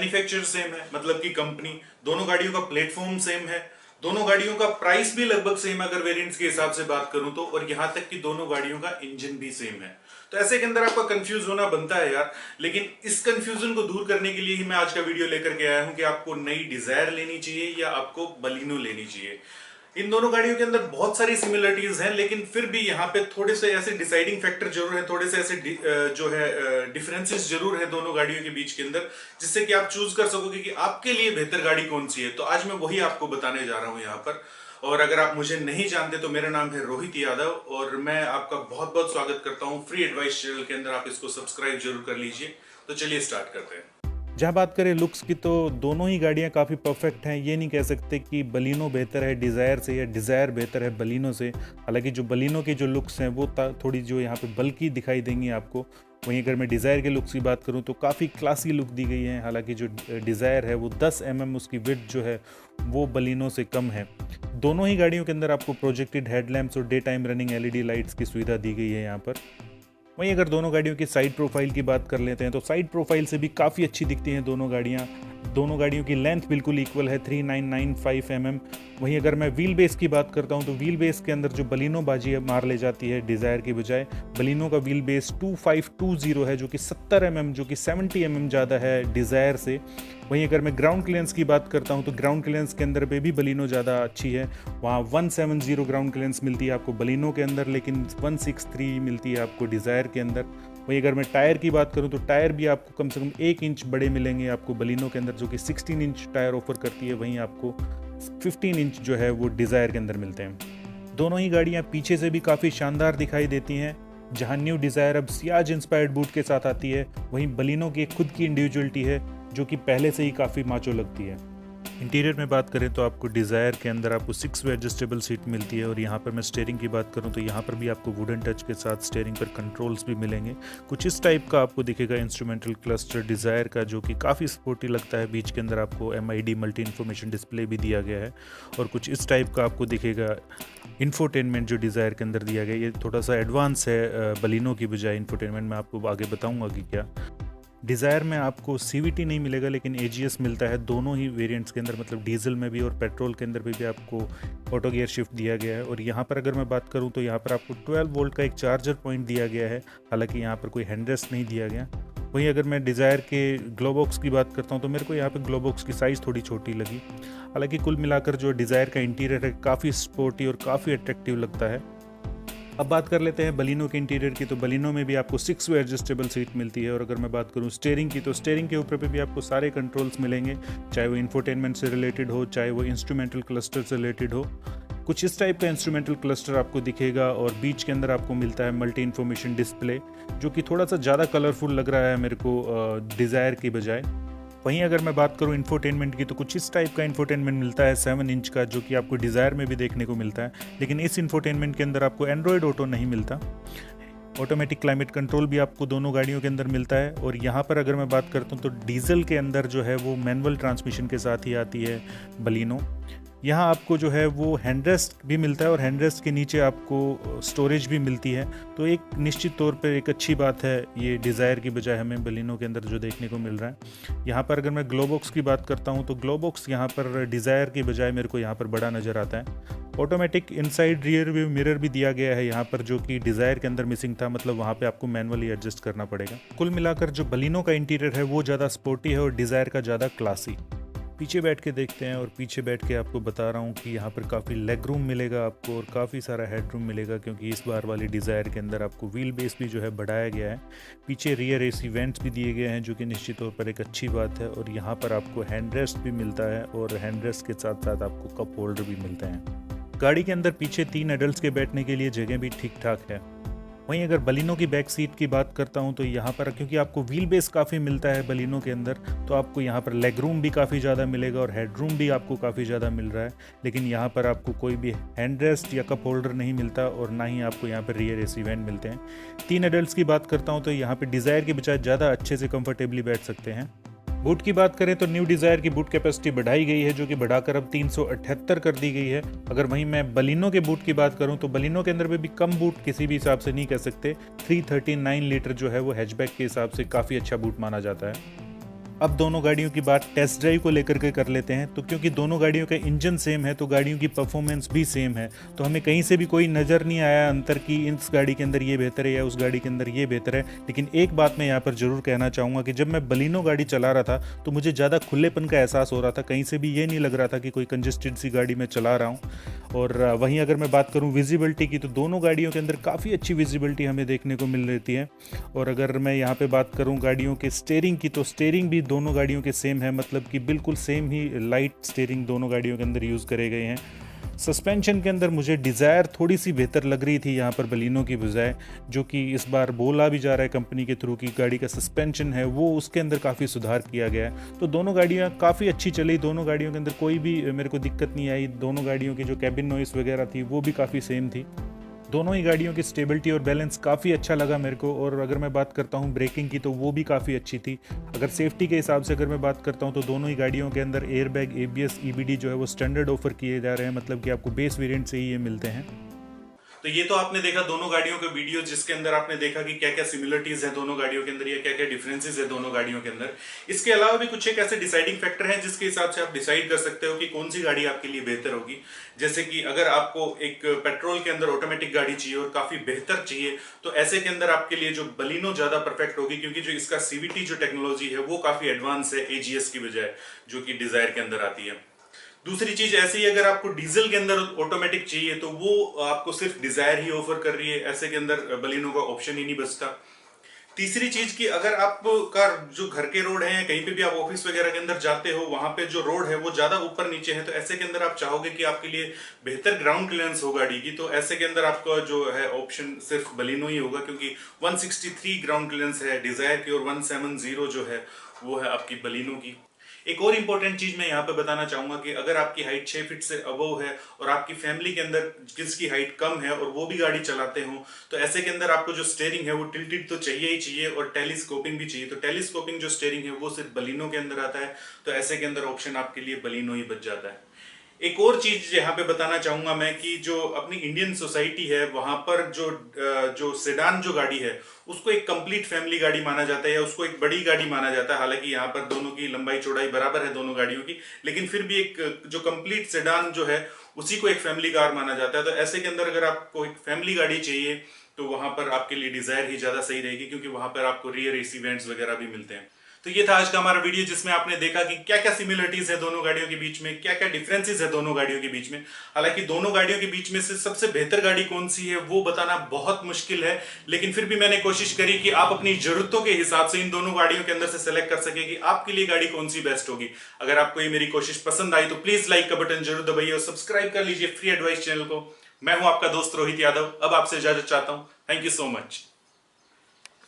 Manufacturer same है, मतलब कि कंपनी, दोनों गाड़ियों का प्लेटफॉर्म सेम है, दोनों गाड़ियों का प्राइस भी लगभग सेम अगर वेरिएंट्स के हिसाब से बात करूं तो, और यहां तक कि दोनों गाड़ियों का इंजन भी सेम है। तो ऐसे के अंदर आपका कंफ्यूज होना बनता है यार। लेकिन इस कंफ्यूजन को दूर करने के लिए ही मैं आज का वीडियो लेकर के आया हूं कि आपको नई डिजायर लेनी चाहिए या आपको बलिनो लेनी चाहिए। इन दोनों गाड़ियों के अंदर बहुत सारी सिमिलरिटीज हैं, लेकिन फिर भी यहाँ पे थोड़े से ऐसे डिसाइडिंग फैक्टर जरूर है, थोड़े से ऐसे जो है डिफरेंसेस जरूर है दोनों गाड़ियों के बीच के अंदर, जिससे कि आप चूज कर सकोगे कि आपके लिए बेहतर गाड़ी कौन सी है। तो आज मैं वही आपको बताने जा रहा हूँ यहाँ पर। और अगर आप मुझे नहीं जानते तो मेरा नाम है रोहित यादव और मैं आपका बहुत बहुत स्वागत करता हूँ फ्री एडवाइस चैनल के अंदर। आप इसको सब्सक्राइब जरूर कर लीजिए। तो चलिए स्टार्ट करते हैं। जहाँ बात करें लुक्स की तो दोनों ही गाड़ियाँ काफ़ी परफेक्ट हैं। ये नहीं कह सकते कि बलिनो बेहतर है डिज़ायर से या डिज़ायर बेहतर है बलिनो से। हालांकि जो बलिनो के जो लुक्स हैं वो थोड़ी जो यहाँ पे बल्कि दिखाई देंगी आपको। वहीं अगर मैं डिज़ायर के लुक्स की बात करूँ तो काफ़ी क्लासी लुक दी गई है। हालांकि जो डिज़ायर है वो 10 mm उसकी विड्थ जो है वो बलिनो से कम है। दोनों ही गाड़ियों के अंदर आपको प्रोजेक्टेड हेडलैम्प्स और day time running LED lights की सुविधा दी गई है यहाँ पर। वहीं अगर दोनों गाड़ियों की साइड प्रोफाइल की बात कर लेते हैं तो साइड प्रोफाइल से भी काफ़ी अच्छी दिखती हैं दोनों गाड़ियाँ। दोनों गाड़ियों की लेंथ बिल्कुल इक्वल है 3995 mm। वहीं अगर मैं व्हील बेस की बात करता हूं तो व्हील बेस के अंदर जो बलिनो बाजी मार ले जाती है डिज़ायर की बजाय, बलिनो का व्हील बेस 2520 है जो कि 70 mm जो कि 70 mm ज़्यादा है डिज़ायर से। वहीं अगर मैं ग्राउंड क्लियरेंस की बात करता हूं तो ग्राउंड क्लियरेंस के अंदर पे भी बलिनो ज़्यादा अच्छी है। वहाँ 170 ग्राउंड क्लियरेंस मिलती है आपको बलिनो के अंदर, लेकिन 163 मिलती है आपको डिज़ायर के अंदर। वहीं अगर मैं टायर की बात करूं तो टायर भी आपको कम से कम 1 इंच बड़े मिलेंगे आपको बलिनो के अंदर, जो कि 16 इंच टायर ऑफर करती है। वहीं आपको 15 इंच जो है वो डिज़ायर के अंदर मिलते हैं। दोनों ही गाड़ियां पीछे से भी काफ़ी शानदार दिखाई देती हैं। जहां न्यू डिज़ायर अब सियाज इंस्पायर्ड बूट के साथ आती है, वहीं बलिनो की खुद की इंडिविजुअलिटी है जो कि पहले से ही काफ़ी माचो लगती है। इंटीरियर में बात करें तो आपको डिज़ायर के अंदर आपको 6 वे एडजस्टेबल सीट मिलती है। और यहाँ पर मैं स्टीयरिंग की बात करूँ तो यहाँ पर भी आपको वुडन टच के साथ स्टीयरिंग पर कंट्रोल्स भी मिलेंगे। कुछ इस टाइप का आपको दिखेगा इंस्ट्रूमेंटल क्लस्टर डिज़ायर का, जो कि काफ़ी स्पोर्टी लगता है। बीच के अंदर आपको MID मल्टी इन्फॉर्मेशन डिस्प्ले भी दिया गया है। और कुछ इस टाइप का आपको दिखेगा इंफोटेनमेंट जो डिज़ायर के अंदर दिया गया। ये थोड़ा सा एडवांस है बलिनो की बजाय इंफोटेनमेंट। मैं आपको आगे बताऊँगा कि क्या। डिज़ायर में आपको CVT नहीं मिलेगा लेकिन AGS मिलता है दोनों ही वेरिएंट्स के अंदर, मतलब डीजल में भी और पेट्रोल के अंदर भी आपको ऑटो गियर शिफ्ट दिया गया है। और यहाँ पर अगर मैं बात करूँ तो यहाँ पर आपको 12 वोल्ट का एक चार्जर पॉइंट दिया गया है। हालांकि यहाँ पर कोई हैंडरेस्ट नहीं दिया गया। वहीं अगर मैं डिज़ायर के ग्लोबॉक्स की बात करता हूँ तो मेरे को यहाँ पर ग्लोबॉक्स की साइज़ थोड़ी छोटी लगी। हालांकि कुल मिलाकर जो डिज़ायर का इंटीरियर है काफ़ी स्पोर्टी और काफ़ी अट्रैक्टिव लगता है। अब बात कर लेते हैं बलिनो के इंटीरियर की। तो बलिनो में भी आपको 6 वे एडजस्टेबल सीट मिलती है। और अगर मैं बात करूं स्टीयरिंग की तो स्टीयरिंग के ऊपर पे भी आपको सारे कंट्रोल्स मिलेंगे, चाहे वो इंफोटेनमेंट से रिलेटेड हो, चाहे वो इंस्ट्रूमेंटल क्लस्टर से रिलेटेड हो। कुछ इस टाइप का इंस्ट्रूमेंटल क्लस्टर आपको दिखेगा। और बीच के अंदर आपको मिलता है मल्टी इन्फॉर्मेशन डिस्प्ले, जो कि थोड़ा सा ज़्यादा कलरफुल लग रहा है मेरे को डिज़ायर की बजाय। वहीं अगर मैं बात करूं इंफोटेनमेंट की तो कुछ इस टाइप का इंफोटेनमेंट मिलता है 7 इंच का, जो कि आपको डिज़ायर में भी देखने को मिलता है। लेकिन इस इंफोटेनमेंट के अंदर आपको एंड्रॉयड ऑटो नहीं मिलता। ऑटोमेटिक क्लाइमेट कंट्रोल भी आपको दोनों गाड़ियों के अंदर मिलता है। और यहाँ पर अगर मैं बात करता हूँ तो डीजल के अंदर जो है वो मैनुअल ट्रांसमिशन के साथ ही आती है बलिनो। यहाँ आपको जो है वो हैंडरेस्ट भी मिलता है और हैंडरेस्ट के नीचे आपको स्टोरेज भी मिलती है। तो एक निश्चित तौर पर एक अच्छी बात है ये डिज़ायर की बजाय हमें बलिनो के अंदर जो देखने को मिल रहा है। यहाँ पर अगर मैं ग्लोबॉक्स की बात करता हूँ तो ग्लोबॉक्स यहाँ पर डिज़ायर की बजाय मेरे को यहाँ पर बड़ा नज़र आता है। Automatic inside rear view mirror भी दिया गया है यहाँ पर, जो कि डिज़ायर के अंदर मिसिंग था, मतलब वहाँ पे आपको मैनुअली एडजस्ट करना पड़ेगा। कुल मिलाकर जो बलिनो का इंटीरियर है वो ज़्यादा स्पोर्टी है और डिज़ायर का ज़्यादा क्लासी। पीछे बैठ के देखते हैं और पीछे बैठ के आपको बता रहा हूँ कि यहाँ पर काफ़ी लेग रूम मिलेगा आपको और काफ़ी सारा हेड रूम मिलेगा, क्योंकि इस बार वाली डिज़ायर के अंदर आपको व्हील बेस भी जो है बढ़ाया गया है। पीछे रियर AC वेंट्स भी दिए गए हैं, जो कि निश्चित तौर पर एक अच्छी बात है। और यहाँ पर आपको हैंड रेस्ट भी मिलता है और हैंड रेस्ट के साथ साथ आपको कप होल्डर भी मिलते हैं। गाड़ी के अंदर पीछे 3 एडल्ट्स के बैठने के लिए जगह भी ठीक ठाक है। वहीं अगर बलिनो की बैक सीट की बात करता हूं तो यहाँ पर क्योंकि आपको व्हील बेस काफ़ी मिलता है बलिनो के अंदर, तो आपको यहाँ पर लेग रूम भी काफ़ी ज़्यादा मिलेगा और हेड रूम भी आपको काफ़ी ज़्यादा मिल रहा है। लेकिन यहाँ पर आपको कोई भी हैंड रेस्ट या कप होल्डर नहीं मिलता और ना ही आपको यहाँ पर रियर AC वेंट मिलते हैं। 3 एडल्ट्स की बात करता हूँ तो यहाँ पर डिज़ायर के बजाय ज़्यादा अच्छे से कंफर्टेबली बैठ सकते हैं। बूट की बात करें तो न्यू डिज़ायर की बूट कैपेसिटी बढ़ाई गई है, जो कि बढ़ाकर अब 378 कर दी गई है। अगर वहीं मैं बलिनो के बूट की बात करूं तो बलिनो के अंदर भी कम बूट किसी भी हिसाब से नहीं कह सकते। 339 लीटर जो है वो हैचबैक के हिसाब से काफ़ी अच्छा बूट माना जाता है। अब दोनों गाड़ियों की बात टेस्ट ड्राइव को लेकर के कर लेते हैं। तो क्योंकि दोनों गाड़ियों का इंजन सेम है तो गाड़ियों की परफॉर्मेंस भी सेम है, तो हमें कहीं से भी कोई नज़र नहीं आया अंतर कि इस गाड़ी के अंदर ये बेहतर है या उस गाड़ी के अंदर ये बेहतर है। लेकिन एक बात मैं यहाँ पर ज़रूर कहना चाहूँगा कि जब मैं बलिनो गाड़ी चला रहा था तो मुझे ज़्यादा खुलेपन का एहसास हो रहा था, कहीं से भी ये नहीं लग रहा था कि कोई कंजेस्टेड सी गाड़ी में चला रहा हूँ। और वहीं अगर मैं बात करूँ विजिबिलिटी की, तो दोनों गाड़ियों के अंदर काफ़ी अच्छी विजिबिलिटी हमें देखने को मिल रही है। और अगर मैं यहाँ पे बात करूँ गाड़ियों के स्टीयरिंग की, तो स्टीयरिंग भी दोनों गाड़ियों के सेम है, मतलब कि बिल्कुल सेम ही लाइट स्टीयरिंग दोनों गाड़ियों के अंदर यूज़ करे गए हैं। सस्पेंशन के अंदर मुझे डिज़ायर थोड़ी सी बेहतर लग रही थी यहाँ पर बलिनो की बजाय, जो कि इस बार बोला भी जा रहा है कंपनी के थ्रू कि गाड़ी का सस्पेंशन है वो उसके अंदर काफ़ी सुधार किया गया है। तो दोनों गाड़ियाँ काफ़ी अच्छी चली, दोनों गाड़ियों के अंदर कोई भी मेरे को दिक्कत नहीं आई। दोनों गाड़ियों की जो कैबिन नॉइस वगैरह थी वो भी काफ़ी सेम थी। दोनों ही गाड़ियों की स्टेबिलिटी और बैलेंस काफ़ी अच्छा लगा मेरे को। और अगर मैं बात करता हूँ ब्रेकिंग की, तो वो भी काफ़ी अच्छी थी। अगर सेफ्टी के हिसाब से अगर मैं बात करता हूँ तो दोनों ही गाड़ियों के अंदर एयरबैग, ABS, EBD जो है वो स्टैंडर्ड ऑफर किए जा रहे हैं, मतलब कि आपको बेस वेरिएंट से ही ये मिलते हैं। तो ये तो आपने देखा दोनों गाड़ियों के वीडियो, जिसके अंदर आपने देखा कि क्या क्या सिमिलरिटीज हैं दोनों गाड़ियों के अंदर या क्या क्या डिफरेंसेस है दोनों गाड़ियों के अंदर। इसके अलावा भी कुछ एक ऐसे डिसाइडिंग फैक्टर हैं जिसके हिसाब से आप डिसाइड कर सकते हो कि कौन सी गाड़ी आपके लिए बेहतर होगी। जैसे कि अगर आपको एक पेट्रोल के अंदर ऑटोमेटिक गाड़ी चाहिए और काफी बेहतर चाहिए, तो ऐसे के अंदर आपके लिए जो बलिनो ज्यादा परफेक्ट होगी, क्योंकि जो इसका CVT जो टेक्नोलॉजी है वो काफी एडवांस है AGS की बजाय, जो कि डिजायर के अंदर आती है। दूसरी चीज ऐसी ही, अगर आपको डीजल के अंदर ऑटोमेटिक चाहिए तो वो आपको सिर्फ डिजायर ही ऑफर कर रही है, ऐसे के अंदर बलिनो का ऑप्शन ही नहीं बचता। तीसरी चीज कि अगर आपका जो घर के रोड है या कहीं पे भी आप ऑफिस वगैरह के अंदर जाते हो, वहां पे जो रोड है वो ज्यादा ऊपर नीचे है, तो ऐसे के अंदर आप चाहोगे कि आपके लिए बेहतर ग्राउंड क्लियरेंस हो गाड़ी की, तो ऐसे के अंदर आपका जो है ऑप्शन सिर्फ बलिनो ही होगा, क्योंकि 163 ग्राउंड क्लियरेंस है डिजायर की और 170 जो है वो है आपकी बलिनो की। एक और इंपॉर्टेंट चीज मैं यहाँ पे बताना चाहूंगा कि अगर आपकी हाइट 6 फीट से अबव है और आपकी फैमिली के अंदर किसकी हाइट कम है और वो भी गाड़ी चलाते हो, तो ऐसे के अंदर आपको जो स्टीयरिंग है वो टिल्टेड तो चाहिए ही चाहिए और टेलीस्कोपिंग भी चाहिए। तो टेलीस्कोपिंग जो स्टीयरिंग है वो सिर्फ बलिनो के अंदर आता है, तो ऐसे के अंदर ऑप्शन आपके लिए बलिनो ही बच जाता है। एक और चीज यहाँ पे बताना चाहूंगा मैं कि जो अपनी इंडियन सोसाइटी है वहां पर जो सेडान जो गाड़ी है उसको एक कंप्लीट फैमिली गाड़ी माना जाता है या उसको एक बड़ी गाड़ी माना जाता है। हालांकि यहाँ पर दोनों की लंबाई चौड़ाई बराबर है दोनों गाड़ियों की, लेकिन फिर भी एक जो कंप्लीट सेडान जो है उसी को एक फैमिली कार माना जाता है। तो ऐसे के अंदर अगर आपको एक फैमिली गाड़ी चाहिए तो वहां पर आपके लिए डिजायर ही ज्यादा सही रहेगी, क्योंकि वहां पर आपको रियर AC वेंट्स वगैरह भी मिलते हैं। तो ये था आज का हमारा वीडियो, जिसमें आपने देखा कि क्या क्या सिमिलरिटीज है दोनों गाड़ियों के बीच में, क्या क्या डिफरेंसेस है दोनों गाड़ियों के बीच में। हालांकि दोनों गाड़ियों के बीच में से सबसे बेहतर गाड़ी कौन सी है वो बताना बहुत मुश्किल है, लेकिन फिर भी मैंने कोशिश करी कि आप अपनी जरूरतों के हिसाब से इन दोनों गाड़ियों के अंदर से सेलेक्ट कर सके कि आपके लिए गाड़ी कौन सी बेस्ट होगी। अगर आपको ये मेरी कोशिश पसंद आई तो प्लीज लाइक का बटन जरूर दबाइए और सब्सक्राइब कर लीजिए फ्री एडवाइस चैनल को। मैं हूं आपका दोस्त रोहित यादव, अब आपसे इजाजत चाहता हूं। Thank you so much.